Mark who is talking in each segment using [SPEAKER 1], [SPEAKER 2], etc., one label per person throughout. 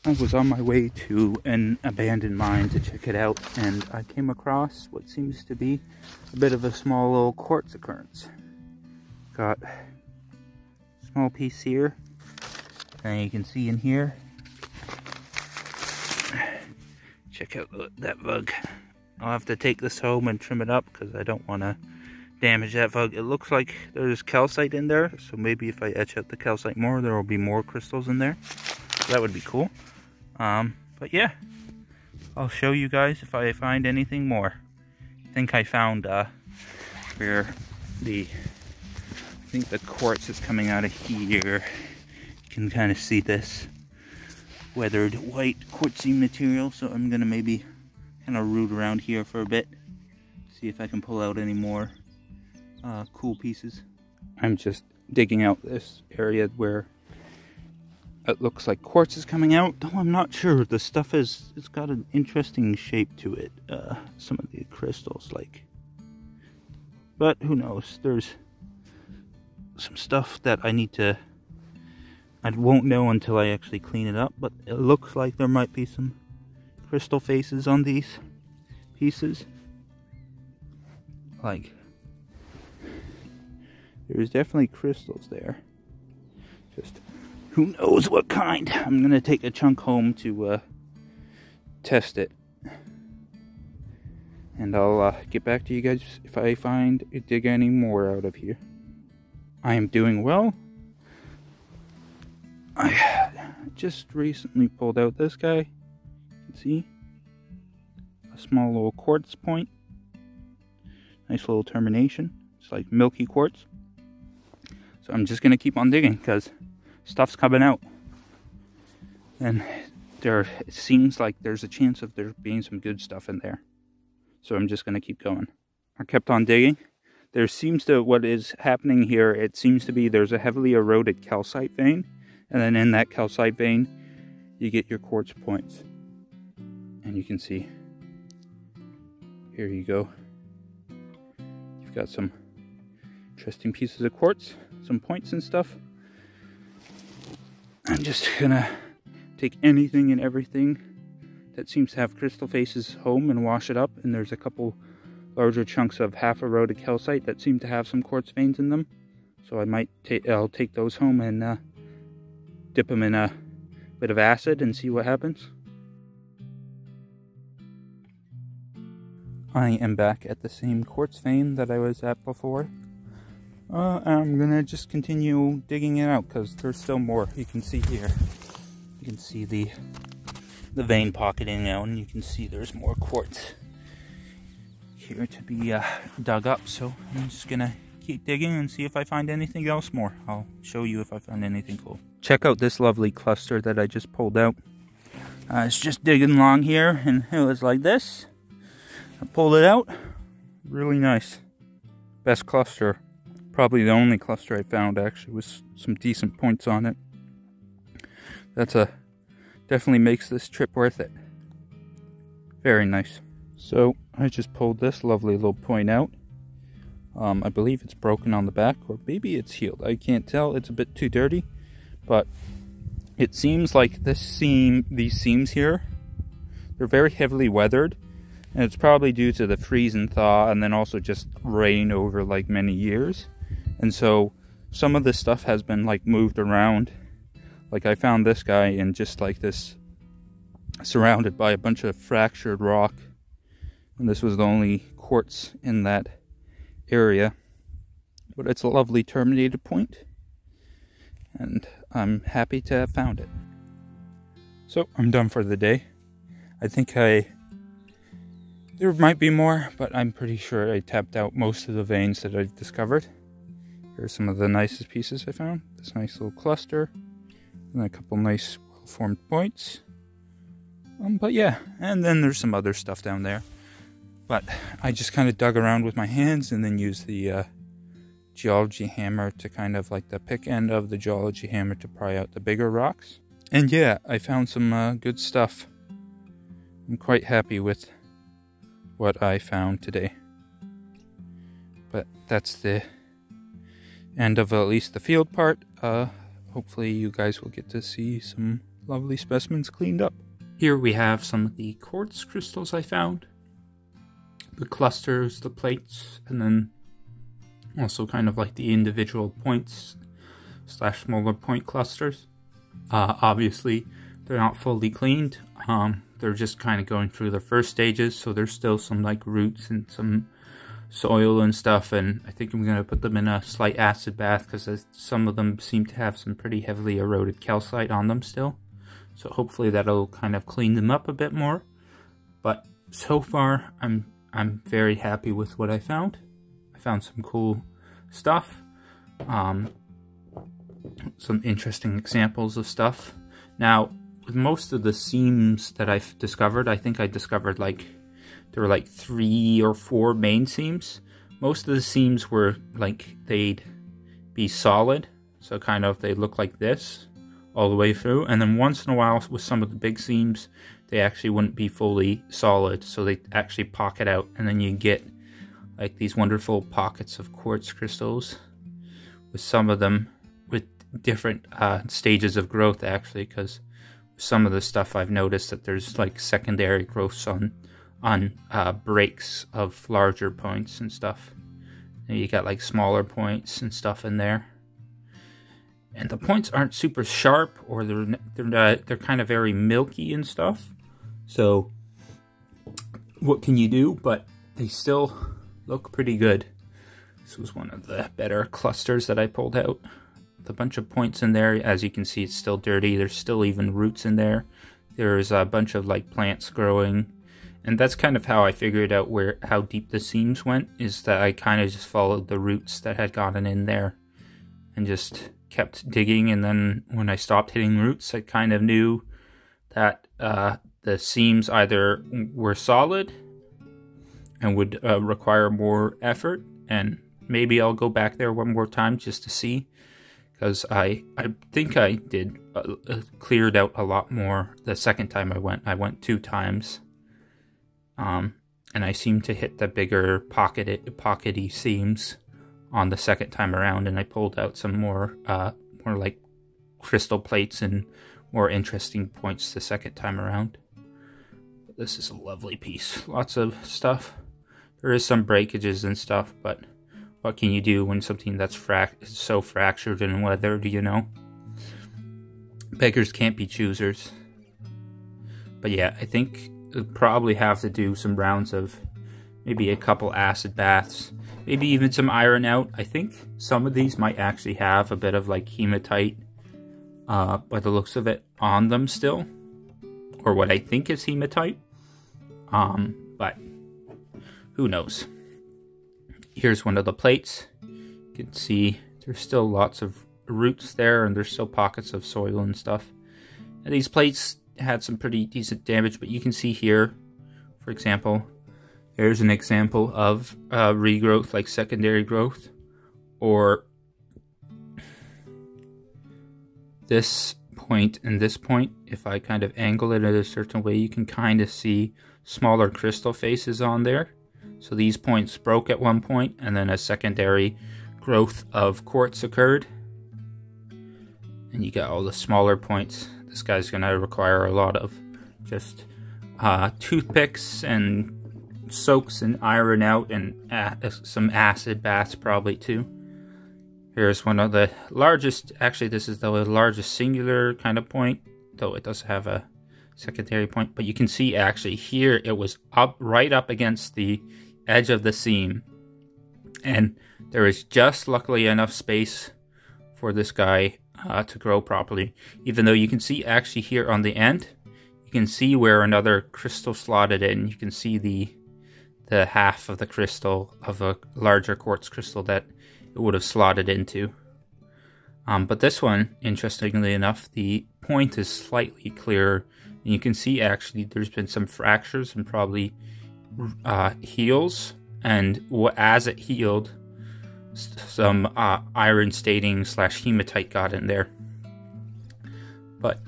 [SPEAKER 1] I was on my way to an abandoned mine to check it out, and I came across what seems to be a bit of a small little quartz occurrence. Got a small piece here, and you can see in here. Check out that bug. I'll have to take this home and trim it up because I don't want to damage that bug. It looks like there's calcite in there, so maybe if I etch out the calcite more, there will be more crystals in there. So that would be cool. But yeah, I'll show you guys if I find anything more. I think I found where I think the quartz is coming out of here. You can kind of see this weathered white quartzy material, so I'm gonna maybe kind of root around here for a bit, see if I can pull out any more cool pieces. I'm just digging out this area where it looks like quartz is coming out, though I'm not sure. The stuff it's got an interesting shape to it, some of the crystals, but who knows. There's some stuff that I won't know until I actually clean it up, but it looks like there might be some crystal faces on these pieces. There's definitely crystals there. Just who knows what kind. I'm gonna take a chunk home to test it. And I'll get back to you guys if I dig any more out of here. I am doing well. I just recently pulled out this guy. You can see a small little quartz point. Nice little termination. It's like milky quartz. So I'm just gonna keep on digging because stuff's coming out. And it seems like there's a chance of there being some good stuff in there. So I'm just gonna keep going. I kept on digging. What is happening here, it seems to be there's a heavily eroded calcite vein. And then in that calcite vein, you get your quartz points. And you can see, here you go. You've got some interesting pieces of quartz, some points and stuff. I'm just gonna take anything and everything that seems to have crystal faces home and wash it up. And there's a couple larger chunks of half eroded calcite that seem to have some quartz veins in them. So I'll take those home and dip them in a bit of acid and see what happens. I am back at the same quartz vein that I was at before. I'm gonna just continue digging it out because there's still more. You can see here. You can see the vein pocketing out, and you can see there's more quartz here to be dug up. So I'm just gonna keep digging and see if I find anything else more. I'll show you if I find anything cool. Check out this lovely cluster that I just pulled out. It's just digging along here, and it was like this. I pulled it out. Really nice. Best cluster. Probably the only cluster I found, actually, with some decent points on it. Definitely makes this trip worth it. Very nice. So I just pulled this lovely little point out. I believe it's broken on the back, or maybe it's healed. I can't tell. It's a bit too dirty. But it seems like these seams here, they're very heavily weathered. And it's probably due to the freeze and thaw, and then also just rain over like many years. And so some of this stuff has been like moved around. Like I found this guy in just like this, surrounded by a bunch of fractured rock. And this was the only quartz in that area. But it's a lovely terminated point. And I'm happy to have found it. So I'm done for the day. I think there might be more, but I'm pretty sure I tapped out most of the veins that I've discovered. Here's some of the nicest pieces I found. This nice little cluster. And a couple nice well-formed points. But yeah, and then there's some other stuff down there. But I just kind of dug around with my hands and then used the geology hammer to kind of like the pick end of the geology hammer to pry out the bigger rocks. And yeah, I found some good stuff. I'm quite happy with what I found today. But that's the end of at least the field part. Hopefully you guys will get to see some lovely specimens cleaned up. Here we have some of the quartz crystals I found. The clusters, the plates, and then also kind of like the individual points / smaller point clusters. Obviously, they're not fully cleaned. They're just kind of going through the first stages, so there's still some like roots and some soil and stuff, and I think I'm going to put them in a slight acid bath because some of them seem to have some pretty heavily eroded calcite on them still. So hopefully that'll kind of clean them up a bit more. But so far, I'm very happy with what I found. I found some cool stuff. Some interesting examples of stuff. Now, with most of the seams that I've discovered, I think I discovered like there were like 3 or 4 main seams. Most of the seams were like they'd be solid, so kind of they look like this all the way through, and then once in a while with some of the big seams they actually wouldn't be fully solid, so they actually pocket out, and then you get like these wonderful pockets of quartz crystals, with some of them with different stages of growth actually, because some of the stuff I've noticed that there's like secondary growths on breaks of larger points and stuff. And you got like smaller points and stuff in there. And the points aren't super sharp, or they're kind of very milky and stuff. So what can you do? But they still look pretty good. This was one of the better clusters that I pulled out. With a bunch of points in there. As you can see, it's still dirty. There's still even roots in there. There's a bunch of like plants growing. And that's kind of how I figured out how deep the seams went, is that I kind of just followed the roots that had gotten in there and just kept digging, and then when I stopped hitting roots, I kind of knew that the seams either were solid and would require more effort, and maybe I'll go back there one more time just to see, because I think I did cleared out a lot more the second time I went. I went 2 times, and I seemed to hit the bigger pockety seams on the second time around, and I pulled out some more like crystal plates and more interesting points the second time around. But this is a lovely piece. Lots of stuff. There is some breakages and stuff, but what can you do when something that's so fractured and weathered, you know? Beggars can't be choosers. But yeah, I think we'll probably have to do some rounds of maybe a couple acid baths. Maybe even some iron out. I think some of these might actually have a bit of like hematite, by the looks of it, on them still. Or what I think is hematite. But who knows. Here's one of the plates. You can see there's still lots of roots there, and there's still pockets of soil and stuff. And these plates had some pretty decent damage, but you can see here, for example, there's an example of regrowth, like secondary growth, or this point and this point. If I kind of angle it in a certain way, you can kind of see smaller crystal faces on there. So these points broke at one point, and then a secondary growth of quartz occurred. And you got all the smaller points. This guy's going to require a lot of just toothpicks and soaks and iron out, and some acid baths probably too. Here's one of the largest, actually this is the largest singular kind of point, though it does have a secondary point, but you can see actually here it was right up against the edge of the seam, and there is just luckily enough space for this guy to grow properly, even though you can see actually here on the end, you can see where another crystal slotted in. You can see the half of the crystal of a larger quartz crystal that it would have slotted into. But this one, interestingly enough, the point is slightly clearer, and you can see actually there's been some fractures and probably heals, and as it healed, some iron staining / hematite got in there. But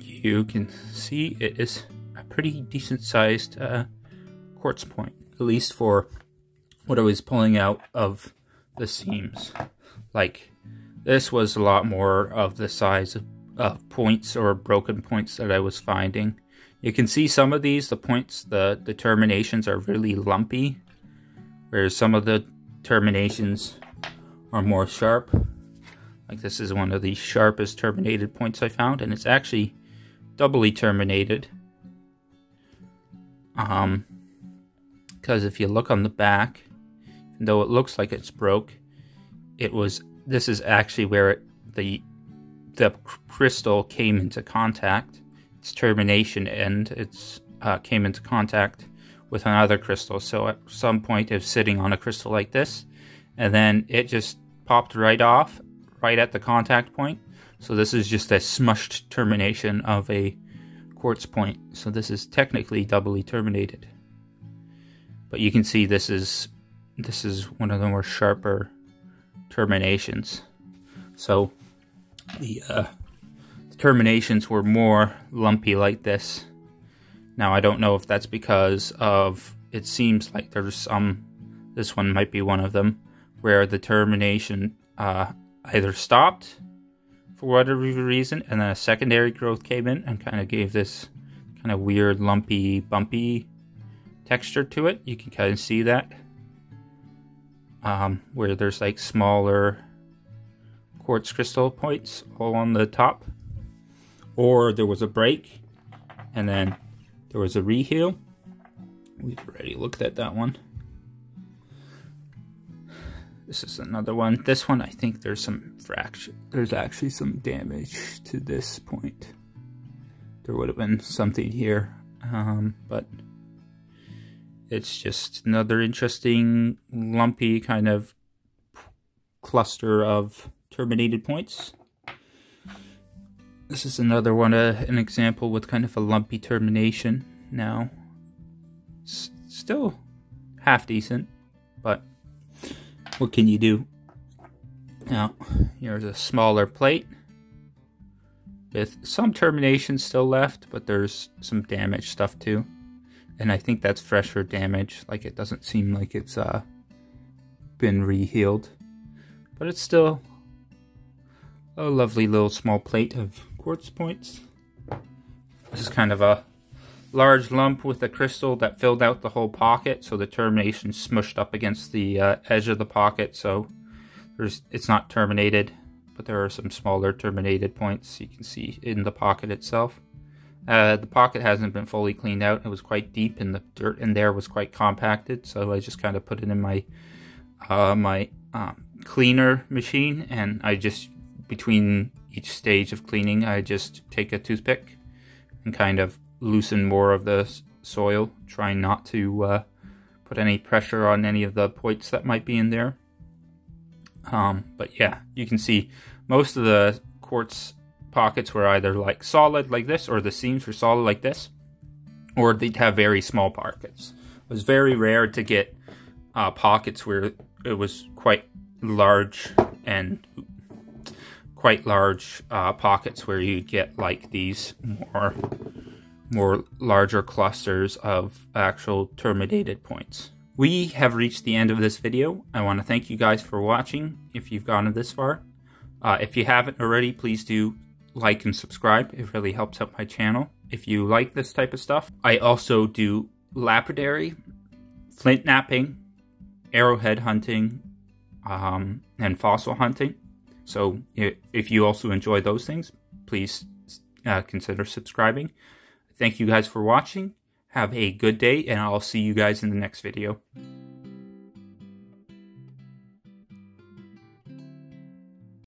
[SPEAKER 1] you can see it is a pretty decent sized quartz point, at least for what I was pulling out of the seams. Like this was a lot more of the size points or broken points that I was finding. You can see some of these, the points, the terminations are really lumpy, whereas some of the terminations are more sharp. Like this is one of the sharpest terminated points I found, and it's actually doubly terminated. Because if you look on the back, even though it looks like it's broke, this is actually where the crystal came into contact. Its termination end, came into contact with another crystal. So at some point it was sitting on a crystal like this, and then it just popped right off, right at the contact point. So this is just a smushed termination of a quartz point. So this is technically doubly terminated. But you can see this is one of the more sharper terminations. So the terminations were more lumpy like this. Now I don't know if that's because of, it seems like there's some, this one might be one of them, where the termination either stopped for whatever reason, and then a secondary growth came in and kind of gave this kind of weird lumpy, bumpy texture to it. You can kind of see that. Where there's like smaller quartz crystal points all on the top. Or there was a break, and then there was a reheal. We've already looked at that one. This is another one. This one, I think there's some fracture. There's actually some damage to this point. There would have been something here, but it's just another interesting, lumpy kind of cluster of terminated points. This is another one, an example with kind of a lumpy termination. Now, it's still half decent, but what can you do? Now, here's a smaller plate with some terminations still left, but there's some damaged stuff too. And I think that's fresher damage, like it doesn't seem like it's been rehealed. But it's still a lovely little small plate of quartz points. This is kind of a large lump with a crystal that filled out the whole pocket, so the termination smushed up against the edge of the pocket, so it's not terminated, but there are some smaller terminated points you can see in the pocket itself. The pocket hasn't been fully cleaned out. It was quite deep, and the dirt in there was quite compacted, so I just kind of put it in my cleaner machine, and I just, between each stage of cleaning, I just take a toothpick and kind of loosen more of the soil, trying not to put any pressure on any of the points that might be in there. But yeah, you can see most of the quartz pockets were either like solid like this, or the seams were solid like this, or they'd have very small pockets. It was very rare to get pockets where it was quite large pockets where you get like these more larger clusters of actual terminated points. We have reached the end of this video. I want to thank you guys for watching if you've gone this far. If you haven't already, please do like and subscribe. It really helps out my channel if you like this type of stuff. I also do lapidary, flint napping, arrowhead hunting, and fossil hunting. So if you also enjoy those things, please consider subscribing. Thank you guys for watching. Have a good day, and I'll see you guys in the next video.